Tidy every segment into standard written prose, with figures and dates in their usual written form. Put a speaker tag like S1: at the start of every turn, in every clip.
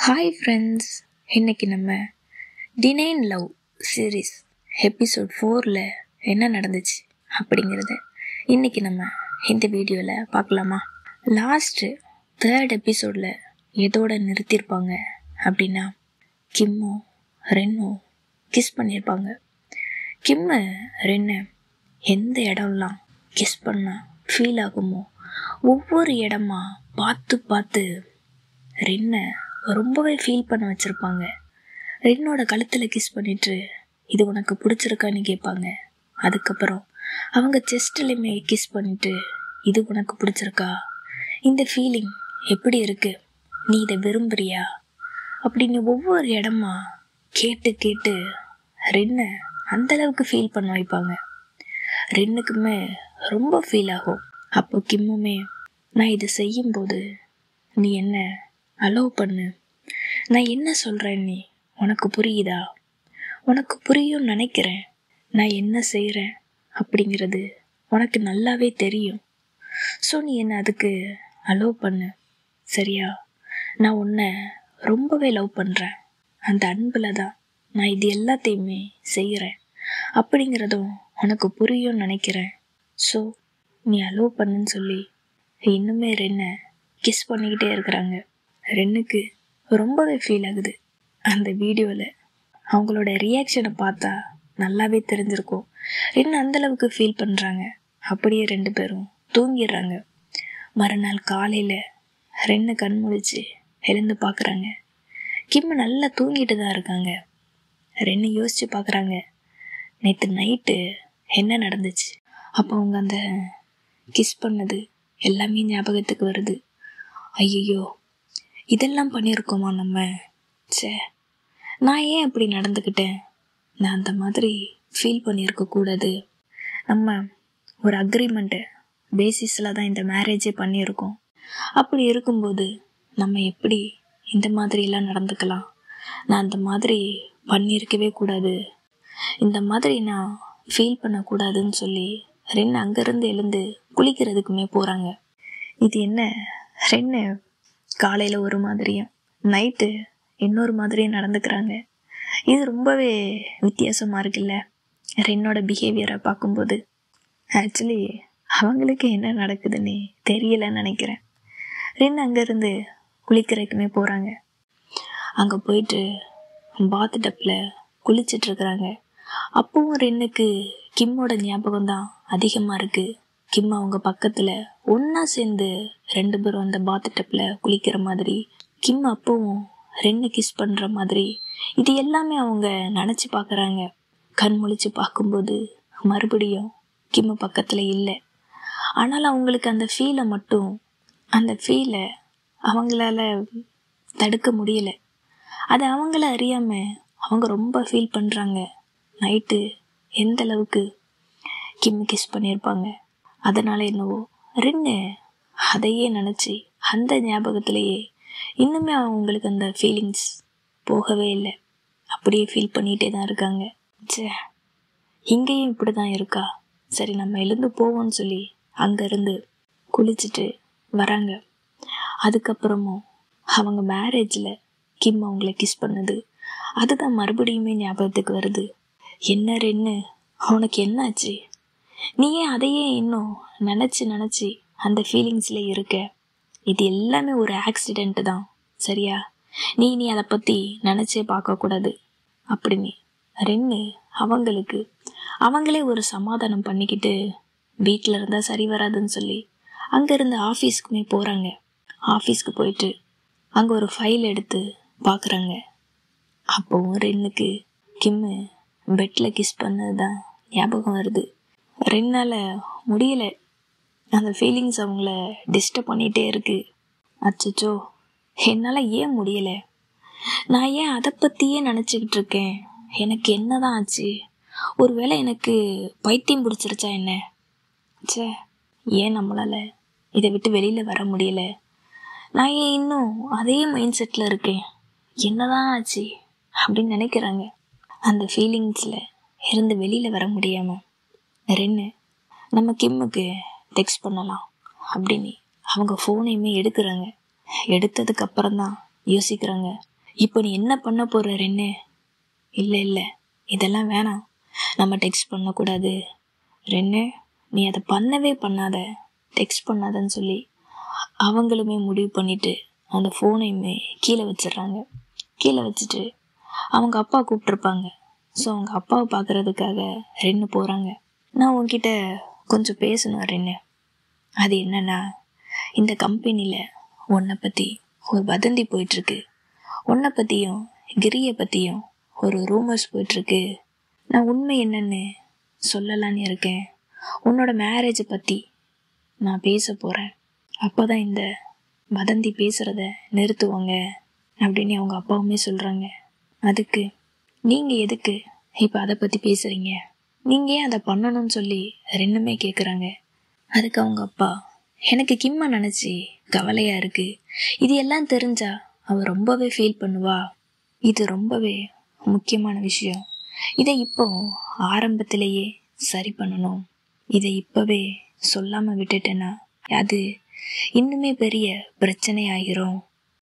S1: Hi friends, இன்னைக்கு நம்ம டினைன் love series episode 4ல் என்ன நடந்துச்சு அப்படிங்கிறத இன்னைக்கு நம்ம இந்த வீடியோவில் பார்க்கலாமா? லாஸ்ட்டு 3rd எபிசோடில் எதோட நிறுத்தியிருப்பாங்க அப்படின்னா, கிம்மும் ரென்னும் கிஸ் பண்ணியிருப்பாங்க. கிம்மு ரென்னு எந்த இடம்லாம் கிஸ் பண்ணால் ஃபீல் ஆகுமோ ஒவ்வொரு இடமா பார்த்து பார்த்து ரென்னை ரொம்பவே ஃபீல் பண்ண வச்சுருப்பாங்க. ரென்னோட கழுத்தில் கிஸ் பண்ணிட்டு இது உனக்கு பிடிச்சிருக்கான்னு கேட்பாங்க. அதுக்கப்புறம் அவங்க செஸ்ட்லையுமே கிஸ் பண்ணிட்டு இது உனக்கு பிடிச்சிருக்கா, இந்த ஃபீலிங் எப்படி இருக்கு, நீ இதை விரும்புறியா அப்படின்னு ஒவ்வொரு இடமா கேட்டு கேட்டு ரென்னை அந்தளவுக்கு ஃபீல் பண்ண வைப்பாங்க. ரென்னுக்குமே ரொம்ப ஃபீல் ஆகும். அப்போ கிம்முமே, நான் இதை செய்யும்போது நீ என்ன அலோவ் பண்ணு, நான் என்ன சொல்கிறேன் நீ உனக்கு புரியுதா, உனக்கு புரியும் நினைக்கிறேன், நான் என்ன செய்கிறேன் அப்படிங்கிறது உனக்கு நல்லாவே தெரியும். ஸோ நீ என்ன அதுக்கு அலோவ் பண்ணு, சரியா? நான் உன்னை ரொம்பவே லவ் பண்ணுறேன், அந்த அன்பில் தான் நான் இது எல்லாத்தையுமே செய்கிறேன் அப்படிங்கிறதும் உனக்கு புரியும் நினைக்கிறேன். ஸோ நீ அலோவ் பண்ணுன்னு சொல்லி இன்னுமே ரென்னை கிஸ் பண்ணிக்கிட்டே இருக்கிறாங்க. ரென்னுக்கு ரொம்பவே ஃபீல் ஆகுது. அந்த வீடியோவில் அவங்களோட ரியாக்ஷனை பார்த்தா நல்லாவே தெரிஞ்சிருக்கும். ரென்னு அந்தளவுக்கு ஃபீல் பண்ணுறாங்க. அப்படியே 2 பேரும் தூங்கிடுறாங்க. மறுநாள் காலையில் ரென்னு கண் முழிச்சு எழுந்து பார்க்குறாங்க. கிம்மு நல்லா தூங்கிட்டு தான் இருக்காங்க. ரென்னு யோசித்து பார்க்குறாங்க, நேற்று நைட்டு என்ன நடந்துச்சு. அப்போ அவங்க அந்த கிஸ் பண்ணது எல்லாமே ஞாபகத்துக்கு வருது. ஐயோ, இதெல்லாம் பண்ணியிருக்கோமா நம்ம? நான் ஏன் அப்படி நடந்துக்கிட்டேன்? நான் அந்த மாதிரி ஃபீல் பண்ணியிருக்கக்கூடாது. நம்ம ஒரு அக்ரிமெண்ட்டு பேசிஸில் தான் இந்த மேரேஜே பண்ணியிருக்கோம். அப்படி இருக்கும்போது நம்ம எப்படி இந்த மாதிரிலாம் நடந்துக்கலாம்? நான் அந்த மாதிரி பண்ணியிருக்கவே கூடாது, இந்த மாதிரி நான் ஃபீல் பண்ணக்கூடாதுன்னு சொல்லி ரென்னு அங்கேருந்து எழுந்து குளிக்கிறதுக்குமே போகிறாங்க. இது என்ன, ரென்னு காலையில் ஒரு மாதிரியும் நைட்டு இன்னொரு மாதிரியும் நடந்துக்கிறாங்க. இது ரொம்பவே வித்தியாசமாக இருக்குல்ல ரென்னோட பிஹேவியரை பார்க்கும்போது. ஆக்சுவலி அவங்களுக்கு என்ன நடக்குதுன்னு தெரியலன்னு நினைக்கிறேன். ரென்னு அங்கேருந்து குளிக்கிறதுக்குமே போகிறாங்க. அங்கே போயிட்டு பாத் டப்பில் குளிச்சிட்ருக்குறாங்க. அப்பவும் ரென்னுக்கு கிம்மோட ஞாபகம் தான் அதிகமாக இருக்குது. கிம் அவங்க பக்கத்தில் ஒன்றா சேர்ந்து 2 பேரும் அந்த பாத் டப்பில் குளிக்கிற மாதிரி, கிம் அப்பவும் ரென்னு கிஸ் பண்ணுற மாதிரி, இது எல்லாமே அவங்க நினச்சி பார்க்குறாங்க. கண் முழிச்சு பார்க்கும்போது மறுபடியும் கிம்மு பக்கத்தில் இல்லை. ஆனால் அவங்களுக்கு அந்த ஃபீலை அவங்களால தடுக்க முடியலை. அது அவங்கள அறியாமல் அவங்க ரொம்ப ஃபீல் பண்ணுறாங்க. நைட்டு எந்த அளவுக்கு கிம்மு கிஸ் பண்ணியிருப்பாங்க. அதனால் என்னவோ ரென்னு அதையே நினச்சி அந்த ஞாபகத்திலேயே இன்னுமே அவங்களுக்கு அந்த ஃபீலிங்ஸ் போகவே இல்லை. அப்படியே ஃபீல் பண்ணிகிட்டே தான் இருக்காங்க. இங்கேயும் இப்படி தான் இருக்கா, சரி நம்ம எழுந்து போவோம்னு சொல்லி அங்கேருந்து குளிச்சுட்டு வராங்க. அதுக்கப்புறமும் அவங்க மேரேஜில் கிம் அவங்கள கிஸ் பண்ணது அதுதான் மறுபடியுமே ஞாபகத்துக்கு வருது. என்ன ரென்னு, அவனுக்கு என்னாச்சு? நீ ஏன் அதையே இன்னும் நினச்சி அந்த ஃபீலிங்ஸில் இருக்க? இது எல்லாமே ஒரு ஆக்சிடெண்ட்டு தான், சரியா? நீ அதை பற்றி நினச்சே பார்க்கக்கூடாது அப்படின்னு ரென்னு அவங்களே ஒரு சமாதானம் பண்ணிக்கிட்டு வீட்டில் இருந்தால் சரி வராதுன்னு சொல்லி அங்கேருந்து ஆஃபீஸ்க்குமே போகிறாங்க. ஆஃபீஸ்க்கு போயிட்டு அங்கே ஒரு ஃபைல் எடுத்து பார்க்குறாங்க. அப்போவும் ரென்னுக்கு கிம்மு பெட்டில் கிஸ் பண்ணது தான் ஞாபகம் வருது. ரென்னால் முடியலை, அந்த ஃபீலிங்ஸ் அவங்கள டிஸ்டர்ப் பண்ணிகிட்டே இருக்குது. அச்சோ, என்னால் ஏன் முடியலை? நான் ஏன் அதை பற்றியே நினச்சிக்கிட்டு இருக்கேன்? எனக்கு என்ன தான் ஆச்சு? ஒருவேளை எனக்கு பைத்தியம் பிடிச்சிருச்சா என்ன? ஏன் நம்மளால் இதை விட்டு வெளியில் வர முடியல? நான் ஏன் இன்னும் அதே மைண்ட் செட்டில் இருக்கேன்? என்ன தான் ஆச்சு அப்படின்னு நினைக்கிறாங்க. அந்த ஃபீலிங்ஸில் இருந்து வெளியில் வர முடியாமல் ரென்னு நம்ம கிம்முக்கு டெக்ஸ்ட் பண்ணலாம் அப்படின்னு அவங்க ஃபோனையுமே எடுக்கிறாங்க. எடுத்ததுக்கு அப்புறம் தான் யோசிக்கிறாங்க. இப்போ நீ என்ன பண்ண போற ரென்னு? இல்லை இதெல்லாம் வேணாம், நம்ம டெக்ஸ்ட் பண்ணக்கூடாது ரென்னு, நீ அதை பண்ணவே பண்ணாத, டெக்ஸ்ட் பண்ணாதன்னு சொல்லி அவங்களுமே முடிவு பண்ணிட்டு அந்த ஃபோனையுமே கீழே வச்சிடுறாங்க. கீழே வச்சுட்டு அவங்க அப்பா கூப்பிட்ருப்பாங்க. ஸோ அவங்க அப்பாவை பார்க்குறதுக்காக ரென்னு போகிறாங்க. நான் உன்கிட்ட கொஞ்சம் பேசணும் ரென்னு. அது என்னன்னா, இந்த கம்பெனியில் உன்னை பற்றி ஒரு வதந்தி போயிட்டுருக்கு. உன்னை பற்றியும் கிரியை பற்றியும் ஒரு ரூமர்ஸ் போயிட்டுருக்கு. நான் உண்மை என்னன்னு சொல்லலான்னு இருக்கேன். உன்னோட மேரேஜை பற்றி நான் பேச போகிறேன். அப்போ தான் இந்த வதந்தி பேசுகிறத நிறுத்துவாங்க அப்படின்னு அவங்க அப்பாவுமே சொல்கிறாங்க. அதுக்கு நீங்கள் எதுக்கு இப்போ அதை பற்றி பேசுகிறீங்க? நீங்கள் ஏன் அதை பண்ணணும்னு சொல்லி ரெண்டுமே கேட்குறாங்க. அதுக்கு அவங்க அப்பா, எனக்கு கிம்மை நினச்சி கவலையாக இருக்குது. இது எல்லாம் தெரிஞ்சா அவள் ரொம்பவே ஃபீல் பண்ணுவா. இது ரொம்பவே முக்கியமான விஷயம். இதை இப்போ ஆரம்பத்திலேயே சரி பண்ணணும். இதை இப்போவே சொல்லாமல் விட்டுட்டேன்னா அது இன்னுமே பெரிய பிரச்சனை ஆகிரும்.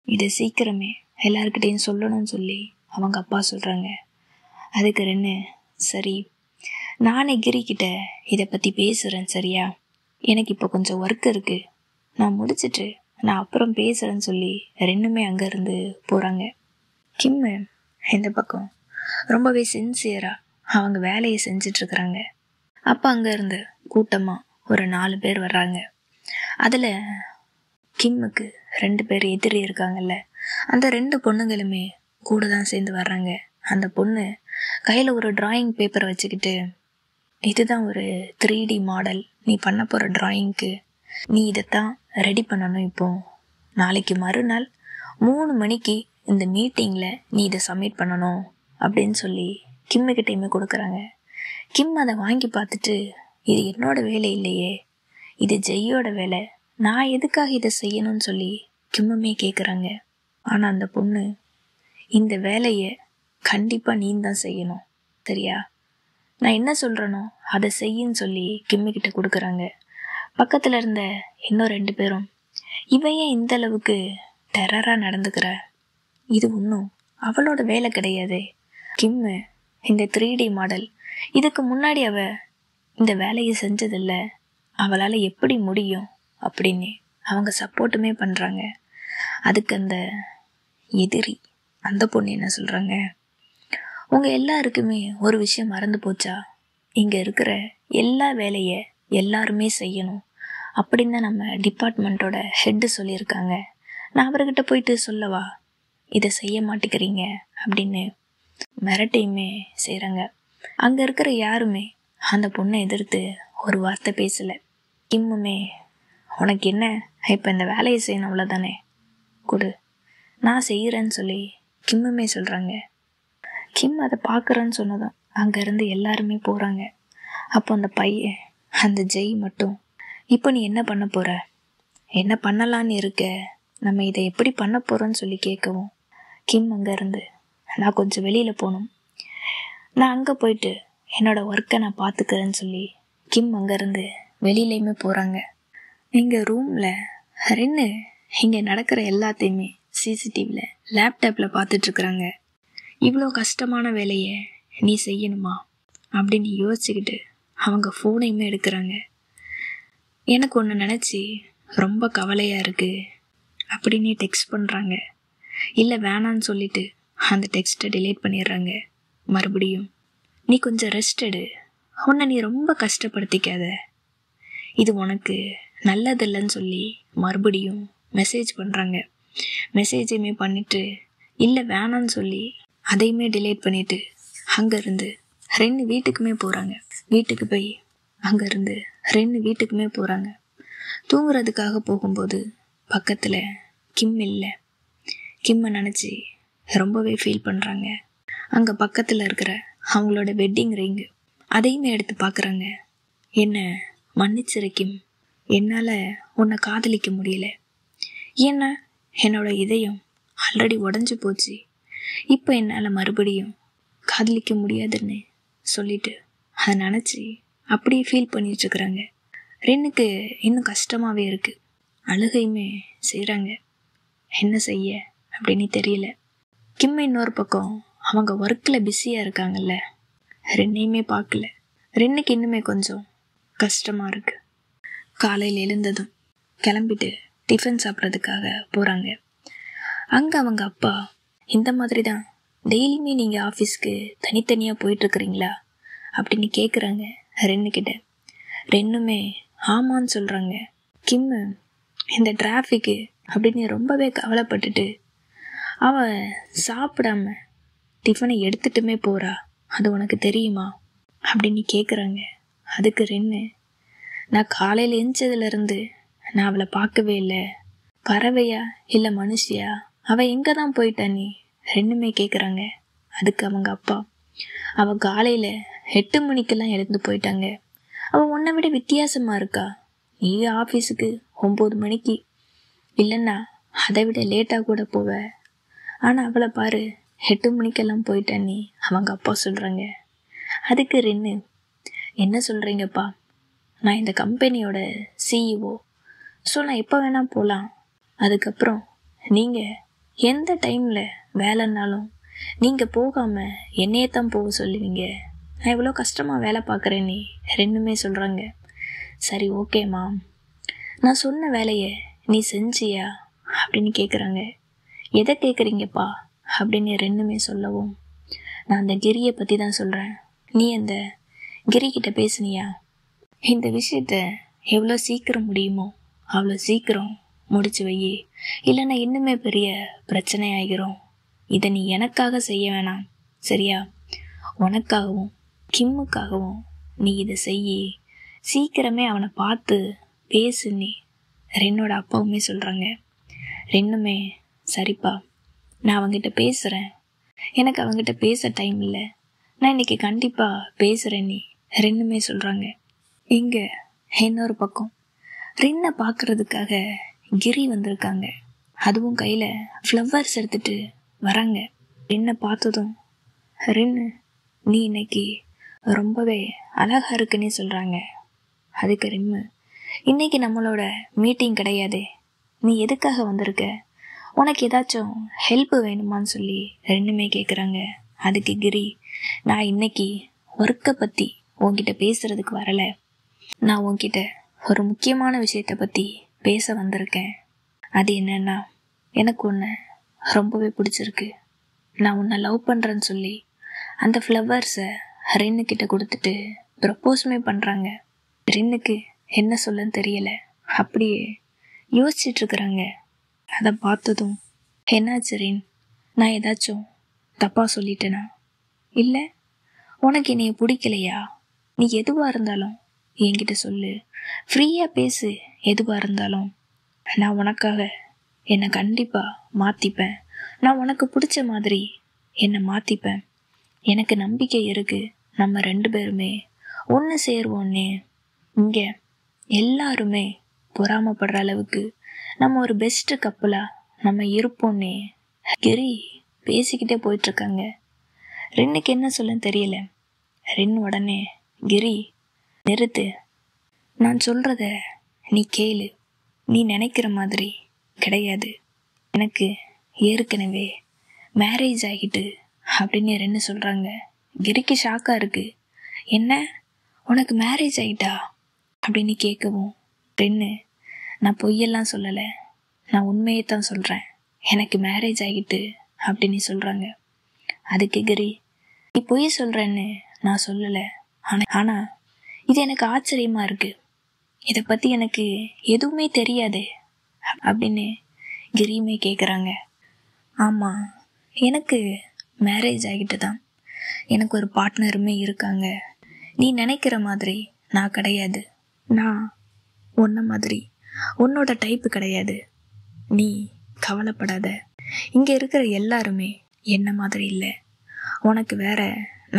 S1: இதை சீக்கிரமே எல்லாருக்கிட்டையும் சொல்லணும்னு சொல்லி அவங்க அப்பா சொல்கிறாங்க. அதுக்கு ரென்னு, சரி நானே கிரிக்கிட்ட இதை பற்றி பேசுகிறேன், சரியா? எனக்கு இப்போ கொஞ்சம் ஒர்க் இருக்குது, நான் முடிச்சிட்டு நான் அப்புறம் பேசுகிறேன்னு சொல்லி ரெண்டுமே அங்கேருந்து போகிறாங்க. கிம்மு இந்த பக்கம் ரொம்பவே சின்சியராக அவங்க வேலையை செஞ்சிட்ருக்குறாங்க. அப்போ அங்கேருந்து கூட்டமாக ஒரு 4 பேர் வர்றாங்க. அதில் கிம்முக்கு 2 பேர் எதிரி இருக்காங்கல்ல, அந்த 2 பொண்ணுங்களுமே கூட தான் சேர்ந்து வர்றாங்க. அந்த பொண்ணு கையில் ஒரு டிராயிங் பேப்பரை வச்சுக்கிட்டு, இதுதான் ஒரு 3D மாடல், நீ பண்ண போகிற டிராயிங்க்கு நீ இதைத்தான் ரெடி பண்ணணும். இப்போ நாளைக்கு மறுநாள் 3 மணிக்கு இந்த மீட்டிங்கில் நீ இதை சப்மிட் பண்ணணும் அப்படின்னு சொல்லி கிம்முக்கிட்டையுமே கொடுக்குறாங்க. கிம் அதை வாங்கி பார்த்துட்டு, இது என்னோட வேலை இல்லையே, இது ஜெய்யோட வேலை, நான் எதுக்காக இதை செய்யணும்னு சொல்லி கிம்முமே கேட்குறாங்க. ஆனால் அந்த பொண்ணு, இந்த வேலையை கண்டிப்பாக நீ தான் செய்யணும், சரியா? நான் என்ன சொல்கிறேனோ அதை செய்யின்னு சொல்லி கிம்முக்கிட்ட கொடுக்குறாங்க. பக்கத்தில் இருந்த இன்னும் 2 பேரும், இவன் ஏன் இந்த அளவுக்கு டெரராக நடந்துக்கிற, இது ஒன்றும் அவளோட வேலை கிடையாது. கிம்மு இந்த 3D மாடல் இதுக்கு முன்னாடி இந்த வேலையை செஞ்சதில்லை, அவளால் எப்படி முடியும் அப்படின்னு அவங்க சப்போர்ட்டுமே பண்ணுறாங்க. அதுக்கு அந்த எதிரி அந்த பொண்ணு என்ன சொல்கிறாங்க, உங்கள் எல்லாருக்குமே ஒரு விஷயம் மறந்து போச்சா, இங்கே இருக்கிற எல்லா வேலையை எல்லாருமே செய்யணும் அப்படின்னு தான் நம்ம டிபார்ட்மெண்ட்டோட ஹெட்டு சொல்லியிருக்காங்க. நான் அவர்கிட்ட போயிட்டு சொல்லவா, இதை செய்ய மாட்டேங்கிறீங்க அப்படின்னு மிரட்டையுமே செய்கிறாங்க. அங்கே இருக்கிற யாருமே அந்த பொண்ணை எதிர்த்து ஒரு வார்த்தை பேசலை. கிம்முமே, உனக்கு என்ன இப்போ இந்த வேலையை செய்யணும் அவ்வளோதானே, கொடு நான் செய்கிறேன்னு சொல்லி கிம்முமே சொல்கிறாங்க. கிம் அதை பார்க்குறேன்னு சொன்னதும் அங்கேருந்து எல்லாருமே போகிறாங்க. அப்போ அந்த பையன் அந்த ஜெய் மட்டும், இப்போ நீ என்ன பண்ண போகிற, என்ன பண்ணலான்னு இருக்க, நம்ம இதை எப்படி பண்ண போகிறோன்னு சொல்லி கேட்கவும் கிம் அங்கேருந்து, நான் கொஞ்சம் வெளியில் போகணும், நான் அங்கே போயிட்டு என்னோடய ஒர்க்கை நான் பார்த்துக்கிறேன்னு சொல்லி கிம் அங்கேருந்து வெளியிலையுமே போகிறாங்க. எங்கள் ரூமில் ரென்னு இங்கே நடக்கிற எல்லாத்தையுமே சிசிடிவியில் லேப்டாப்பில் பார்த்துட்ருக்குறாங்க. இவ்வளோ கஷ்டமான வேலையை நீ செய்யணுமா அப்படின்னு யோசிச்சுக்கிட்டு அவங்க ஃபோனையுமே எடுக்கிறாங்க. எனக்கு ஒன்று நினச்சி ரொம்ப கவலையாக இருக்குது அப்படின்னு டெக்ஸ்ட் பண்ணுறாங்க. இல்லை வேணான்னு சொல்லிவிட்டு அந்த டெக்ஸ்ட்டை டிலீட் பண்ணிடுறாங்க. மறுபடியும், நீ கொஞ்சம் ரெஸ்ட் எடு, உன்னை நீ ரொம்ப கஷ்டப்படுத்திக்காத, இது உனக்கு நல்லதில்லைன்னு சொல்லி மறுபடியும் மெசேஜ் பண்ணுறாங்க. மெசேஜையுமே பண்ணிவிட்டு இல்லை வேணான்னு சொல்லி அதையுமே டிலீட் பண்ணிவிட்டு அங்கேருந்து ரெண்டு வீட்டுக்குமே போகிறாங்க. வீட்டுக்கு போய் அங்கேருந்து ரெண்டு வீட்டுக்குமே போகிறாங்க. தூங்குறதுக்காக போகும்போது பக்கத்தில் கிம் இல்லை. கிம்மை நினச்சி ரொம்பவே ஃபீல் பண்ணுறாங்க. அங்கே பக்கத்தில் இருக்கிற அவங்களோட வெட்டிங் ரிங்கு அதையுமே எடுத்து பார்க்குறாங்க. என்ன மன்னிச்சிரு கிம், என்னால் உன்னை காதலிக்க முடியல, ஏன்னா என்னோட இதயம் ஆல்ரெடி உடஞ்சி போச்சு, இப்போ என்னால் மறுபடியும் காதலிக்க முடியாதுன்னு சொல்லிட்டு அதை நினச்சி அப்படியே ஃபீல் பண்ணிட்டுருக்குறாங்க. ரென்னுக்கு இன்னும் கஷ்டமாகவே இருக்குது, அழுகையுமே செய்கிறாங்க. என்ன செய்ய அப்படின்னு தெரியல. கிம் இன்னொரு பக்கம் அவங்க ஒர்க்கில் பிஸியாக இருக்காங்கல்ல, ரெண்டையுமே பார்க்கல. ரெண்டுக்கு இன்னுமே கொஞ்சம் கஷ்டமாக இருக்குது. காலையில் எழுந்ததும் கிளம்பிட்டு டிஃபன் சாப்பிட்றதுக்காக போகிறாங்க. அங்கே அவங்க அப்பா இந்த மாதிரி தான் டெய்லியுமே நீங்கள் ஆஃபீஸ்க்கு தனித்தனியாக போயிட்டுருக்குறீங்களா அப்படின்னு கேட்குறாங்க ரெண்டுக்கிட்ட. ரெண்டுமே ஆமான்னு சொல்கிறாங்க. கிம்மு இந்த டிராஃபிக்கு அப்படின்னு ரொம்பவே கவலைப்பட்டுட்டு அவன் சாப்பிடாம டிஃபனை எடுத்துட்டுமே போகிறா, அது உனக்கு தெரியுமா அப்படின்னு கேட்குறாங்க. அதுக்கு ரெண்டு, நான் காலையில் எழுந்ததுலேருந்து நான் அவளை பார்க்கவே இல்லை, பறவையா இல்லை மனுஷியா, அவள் எங்கே தான் போயிட்டா நீ ரெண்டுமே கேட்குறாங்க. அதுக்கு அவங்க அப்பா, அவள் காலையில் 8 மணிக்கெல்லாம் எழுந்து போயிட்டாங்க, அவள் உன்னை விட வித்தியாசமாக இருக்கா, நீ ஆஃபீஸுக்கு 9 மணிக்கு இல்லைன்னா அதை விட லேட்டாக கூட போவ, ஆனால் அவளை பாரு 8 மணிக்கெல்லாம் போயிட்டா நீ அவங்க அப்பா சொல்கிறாங்க. அதுக்கு ரெண்டு, என்ன சொல்கிறீங்கப்பா, நான் இந்த கம்பெனியோட CEO, ஸோ நான் எப்போ வேணால் போகலாம், அதுக்கப்புறம் நீங்கள் எந்த டைமில் வேலைன்னாலும் நீங்கள் போகாமல் என்னையே தான் போக சொல்லுவீங்க, நான் இவ்வளோ கஷ்டமாக வேலை பார்க்குறேன் நீ ரெண்டுமே சொல்கிறாங்க. சரி ஓகேம்மா, நான் சொன்ன வேலையை நீ செஞ்சியா அப்படின்னு கேட்குறாங்க. எதை கேட்குறீங்கப்பா அப்படின்னு ரெண்டுமே சொல்லவும், நான் அந்த கிரியை பற்றி தான் சொல்கிறேன், நீ அந்த கிரிக்கிட்ட பேசுனியா, இந்த விஷயத்த எவ்வளோ சீக்கிரம் முடியுமோ அவ்வளோ சீக்கிரம் முடிச்சு வை, இல்லைன்னா இன்னுமே பெரிய பிரச்சனை ஆகிரும், இதை நீ எனக்காக செய்ய வேணாம் சரியா, உனக்காகவும் கிம்முக்காகவும் நீ இதை செய்யி, சீக்கிரமே அவனை பார்த்து பேசு நீ ரென்னோட அப்பாவுமே சொல்கிறாங்க. ரெண்டுமே சரிப்பா, நான் அவங்ககிட்ட பேசுகிறேன், எனக்கு அவங்ககிட்ட பேச டைம் இல்லை, நான் இன்னைக்கு கண்டிப்பாக பேசுகிறேன் நீ ரெண்டுமே சொல்கிறாங்க. இங்கே இன்னொரு பக்கம் ரின்னை பார்க்குறதுக்காக கிரி வந்திருக்காங்க. அதுவும் கையில் ஃப்ளவர்ஸ் எடுத்துகிட்டு வராங்க. ரின்னை பார்த்ததும், ரின்னு நீ இன்னைக்கு ரொம்பவே அழகாக இருக்குன்னே சொல்கிறாங்க. அதுக்கு ரிம்மு, இன்னைக்கு நம்மளோட மீட்டிங் கிடையாதே, நீ எதுக்காக வந்திருக்க, உனக்கு ஏதாச்சும் ஹெல்ப்பு வேணுமான்னு சொல்லி ரெண்டுமே கேட்குறாங்க. அதுக்கு கிரி, நான் இன்னைக்கு ஒர்க்கை பற்றி உன்கிட்ட பேசுகிறதுக்கு வரலை, நான் உன்கிட்ட ஒரு முக்கியமான விஷயத்தை பற்றி பேச வந்திருக்கேன். அது என்னன்னா, எனக்கு உன்னை ரொம்பவே பிடிச்சிருக்கு, நான் உன்னை லவ் பண்ணுறேன்னு சொல்லி அந்த ஃப்ளவர்ஸை ரென்னுக்கிட்ட கொடுத்துட்டு ப்ரப்போஸுமே பண்ணுறாங்க. ரென்னுக்கு என்ன சொல்லன்னு தெரியலை, அப்படியே யோசிச்சிட்ருக்குறாங்க. அதை பார்த்ததும், என்னாச்சு ரின், நான் ஏதாச்சும் தப்பாக சொல்லிட்டேனா, இல்லை உனக்கு என்னைய பிடிக்கலையா, நீ எதுவாக இருந்தாலும் என்கிட்ட சொல்லு, ஃப்ரீயாக பேசு, எதுவாக இருந்தாலும் நான் உனக்காக என்னை கண்டிப்பாக மாற்றிப்பேன், நான் உனக்கு பிடிச்ச மாதிரி என்னை மாற்றிப்பேன், எனக்கு நம்பிக்கை இருக்குது, நம்ம 2 பேருமே ஒன்று சேருவோன்னே, இங்கே எல்லாருமே பொறாமப்படுற அளவுக்கு நம்ம ஒரு பெஸ்ட்டு கப்பலாக நம்ம இருப்போன்னே கிரி பேசிக்கிட்டே போயிட்டுருக்காங்க. ரென்னுக்கு என்ன சொல்லன்னு தெரியல. ரென் உடனே, கிரி நிறுத்து, நான் சொல்கிறத நீ கேளு, நீ நினைக்கிற மாதிரி கிடையாது, எனக்கு ஏற்கனவே மேரேஜ் ஆகிட்டு அப்படின்னு ரென்னு சொல்கிறாங்க. கிரிக்கு ஷாக்காக இருக்குது. என்ன, உனக்கு மேரேஜ் ஆகிட்டா அப்படின்னு கேட்கவும், ரென்னு, நான் பொய்யெல்லாம் சொல்லலை, நான் உண்மையை தான் சொல்கிறேன், எனக்கு மேரேஜ் ஆகிட்டு அப்படின்னு சொல்கிறாங்க. அதுக்கு கிரி, நீ பொய் சொல்கிறேன்னு நான் சொல்லலை, ஆனால் இது எனக்கு ஆச்சரியமாக இருக்குது, இதை பற்றி எனக்கு எதுவுமே தெரியாது அப்படின்னு கிரியுமே கேட்குறாங்க. ஆமாம், எனக்கு மேரேஜ் ஆகிட்டு தான், எனக்கு ஒரு பார்ட்னருமே இருக்காங்க, நீ நினைக்கிற மாதிரி நான் கிடையாது, நான் உன்ன மாதிரி உன்னோட டைப்பு கிடையாது, நீ கவலைப்படாத, இங்கே இருக்கிற எல்லாருமே என்ன மாதிரி இல்லை, உனக்கு வேற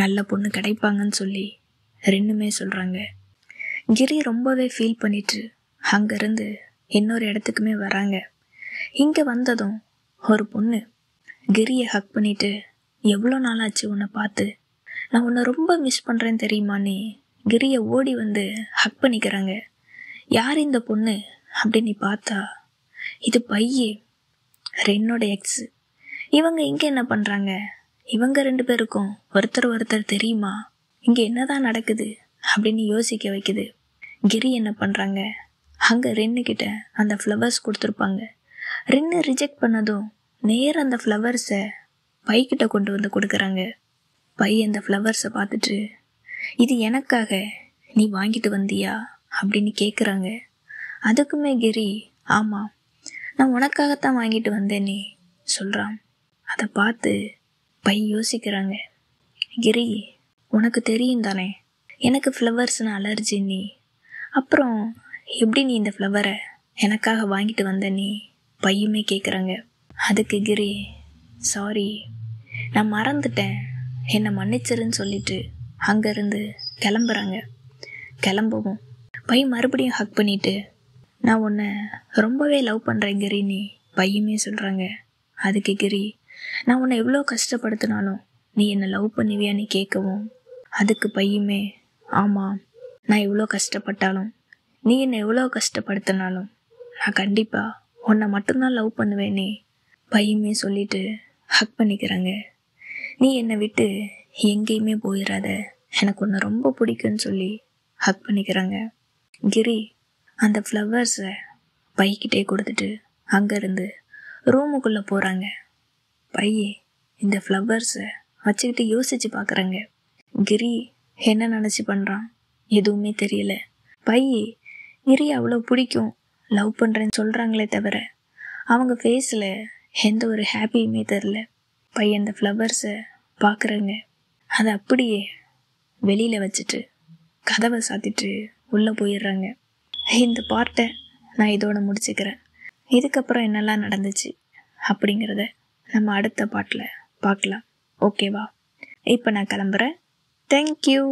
S1: நல்ல பொண்ணு கிடைப்பாங்கன்னு சொல்லி ரெண்டுமே சொல்கிறாங்க. கிரி ரொம்பவே ஃபீல் பண்ணிட்டு அங்கேருந்து இன்னொரு இடத்துக்குமே வராங்க. இங்கே வந்ததும் ஒரு பொண்ணு கிரியை ஹக் பண்ணிட்டு, எவ்வளோ நாளாச்சு உன்னை பார்த்து, நான் உன்னை ரொம்ப மிஸ் பண்ணுறேன்னு தெரியுமான்னு கிரியை ஓடி வந்து ஹக் பண்ணிக்கிறாங்க. யார் இந்த பொண்ணு அப்படின்னு பார்த்தா, இது பையே ரென்னோட எக்ஸு, இவங்க இங்கே என்ன பண்ணுறாங்க? இவங்க 2 பேருக்கும் ஒருத்தர் தெரியுமா? இங்கே என்னதான் நடக்குது அப்படின்னு யோசிக்க வைக்குது. கிரி என்ன பண்ணுறாங்க, அங்கே ரின்னுக்கிட்ட அந்த ஃப்ளவர்ஸ் கொடுத்துருப்பாங்க. ரின்னு ரிஜெக்ட் பண்ணதும் நேராக அந்த ஃப்ளவர்ஸை பைக்கிட்ட கொண்டு வந்து கொடுக்குறாங்க. பை அந்த ஃப்ளவர்ஸை பார்த்துட்டு, இது எனக்காக நீ வாங்கிட்டு வந்தியா அப்படின்னு கேட்குறாங்க. அதுக்குமே கிரி, ஆமாம் நான் உனக்காகத்தான் வாங்கிட்டு வந்தேனே சொல்கிறான். அதை பார்த்து பை யோசிக்கிறாங்க. கிரி, உனக்கு தெரியும் தானே எனக்கு ஃப்ளவர்ஸ்னு அலர்ஜி நீ, அப்புறம் எப்படி நீ இந்த ஃப்ளவரை எனக்காக வாங்கிட்டு வந்த நீ பையுமே கேட்குறாங்க. அதுக்கு கிரி, சாரி நான் மறந்துட்டேன், என்னை மன்னிச்சிருன்னு சொல்லிட்டு அங்கேருந்து கிளம்புறாங்க. கிளம்பவும் பை மறுபடியும் ஹக் பண்ணிட்டு, நான் உன்னை ரொம்பவே லவ் பண்ணுறேன் கிரி நீ பையுமே சொல்கிறாங்க. அதுக்கு கிரி, நான் உன்னை எவ்வளோ கஷ்டப்படுத்தினாலும் நீ என்னை லவ் பண்ணுவியான்னு கேட்கவும், அதுக்கு பையுமே, ஆமாம் நான் எவ்வளோ கஷ்டப்பட்டாலும் நீ என்னை எவ்வளோ கஷ்டப்படுத்தினாலும் நான் கண்டிப்பாக உன்னை மட்டும்தான் லவ் பண்ணுவேனே பையுமே சொல்லிட்டு ஹக் பண்ணிக்கிறாங்க. நீ என்னை விட்டு எங்கேயுமே போயிடாத, எனக்கு உன்னை ரொம்ப பிடிக்குன்னு சொல்லி ஹக் பண்ணிக்கிறாங்க. கிரி அந்த ஃப்ளவர்ஸை பைக்கிட்டே கொடுத்துட்டு அங்கேருந்து ரூமுக்குள்ளே போகிறாங்க. பையே இந்த ஃப்ளவர்ஸை வச்சுக்கிட்டு யோசித்து பார்க்குறாங்க. கிரி என்ன நினச்சி பண்ணுறான் எதுவுமே தெரியல. பையே கிரி அவ்வளோ பிடிக்கும் லவ் பண்ணுறேன்னு சொல்கிறாங்களே தவிர அவங்க ஃபேஸில் எந்த ஒரு ஹாப்பியுமே தெரில. பையன் அந்த ஃப்ளவர்ஸை பார்க்குறாங்க. அதை அப்படியே வெளியில் வச்சுட்டு கதவை சாத்திட்டு உள்ளே போயிடுறாங்க. இந்த பார்ட்டை நான் இதோட முடிச்சுக்கிறேன். இதுக்கப்புறம் என்னெல்லாம் நடந்துச்சு அப்படிங்கிறத நம்ம அடுத்த பாட்டில் பார்க்கலாம். ஓகேவா? இப்போ நான் கிளம்புறேன். தேங்க்யூ.